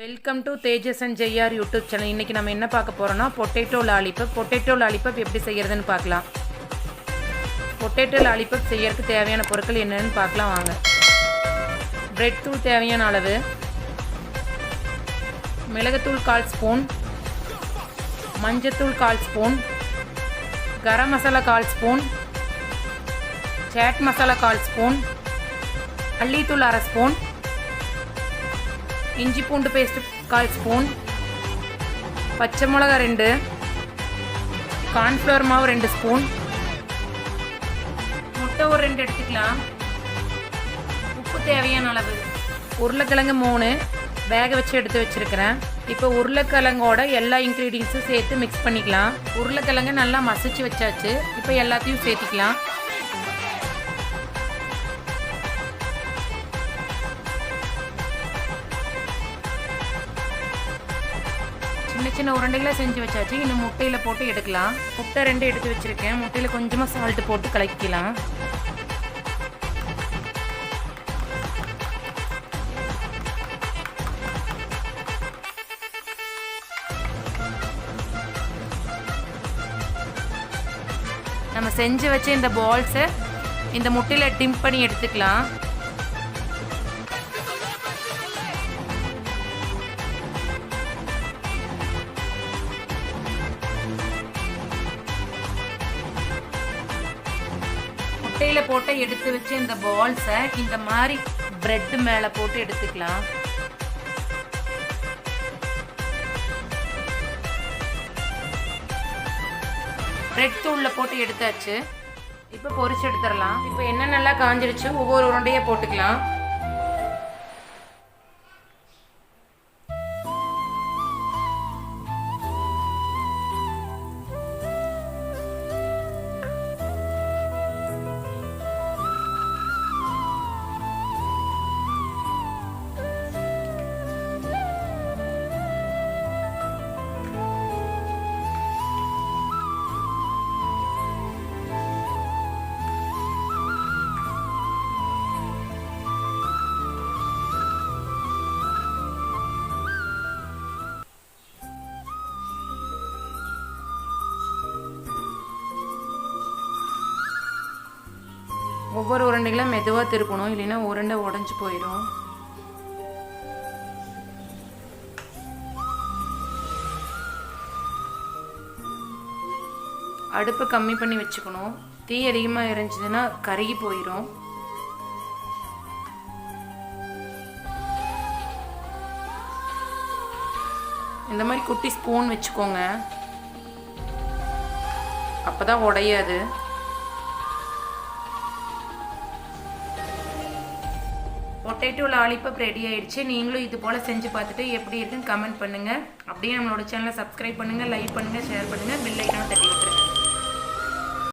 Welcome to Tejas and ஜெய்ஆர் YouTube channel. இன்றைக்கி நம்ம என்ன பார்க்க போகிறோன்னா பொட்டேட்டோ லாலிபப் எப்படி செய்கிறதுன்னு பார்க்கலாம். பொட்டேட்டோ லாலிபப் செய்யறதுக்கு தேவையான பொருட்கள் என்னென்னு பார்க்கலாம் வாங்க. பிரெட் தூள் தேவையான அளவு, மிளகுத்தூள் 1/4 ஸ்பூன், மஞ்சத்தூள் 1/4 spoon, garam masala 1/4 spoon, chaat masala 1/4 spoon, மல்லித்தூள் 1/2 ஸ்பூன், இஞ்சி பூண்டு பேஸ்ட் 1/4 ஸ்பூன், பச்சை மிளகா 2, கார்ன்ஃப்ளவர் மாவு 2 ஸ்பூன், முட்டை ஒரு 2 எடுத்துக்கலாம், உப்பு தேவையான அளவு, உருளைக்கிழங்கு 3 வேக வச்சு எடுத்து வச்சுருக்கிறேன். இப்போ உருளைக்கிழங்கோட எல்லா இன்க்ரீடியன்ஸும் சேர்த்து மிக்ஸ் பண்ணிக்கலாம். உருளைக்கிழங்கு நல்லா மசிச்சு வச்சாச்சு. இப்போ எல்லாத்தையும் சேர்த்திக்கலாம். சின்ன சின்ன உருண்டைகளை செஞ்சு வச்சாச்சு. இன்னும் முட்டையில் போட்டு எடுக்கலாம். முட்டை 2 எடுத்து வச்சுருக்கேன். முட்டையில் கொஞ்சமாக சால்ட்டு போட்டு கலக்கிக்கலாம். நம்ம செஞ்சு வச்ச இந்த பால்ஸை இந்த முட்டையில் டிம்ப் பண்ணி எடுத்துக்கலாம். முட்டையில் போட்டு எடுத்து வச்சு இந்த பால்ஸை இந்த மாதிரி பிரெட் மேலே போட்டு எடுத்துக்கலாம். பிரெட் தூளில் போட்டு எடுத்தாச்சு. இப்போ பொரிச்சு எடுத்துடலாம். இப்போ என்ன நல்லா காஞ்சிடுச்சு. ஒவ்வொரு உருண்டையாக போட்டுக்கலாம். ஒவ்வொரு உருண்டைகளும் மெதுவாக திருப்பணும், இல்லைன்னா உருண்டை உடஞ்சி போயிடும். அடுப்பை கம்மி பண்ணி வச்சுக்கணும். தீ அதிகமாக எரிஞ்சதுன்னா கருகி போயிடும். இந்த மாதிரி குட்டி ஸ்பூன் வச்சுக்கோங்க, அப்போதான் உடையாது. பொட்டேட்டோ லாலிபப் ரெடி ஆயிடுச்சு. நீங்களும் இது போல் செஞ்சு பார்த்துட்டு எப்படி இருக்குன்னு கமெண்ட் பண்ணுங்கள். அப்படியே நம்மளோட சேனலை சப்ஸ்கிரைப் பண்ணுங்கள், லைக் பண்ணுங்கள், ஷேர் பண்ணுங்கள், பெல் ஐக்கானை தட்டி விட்டுருங்க.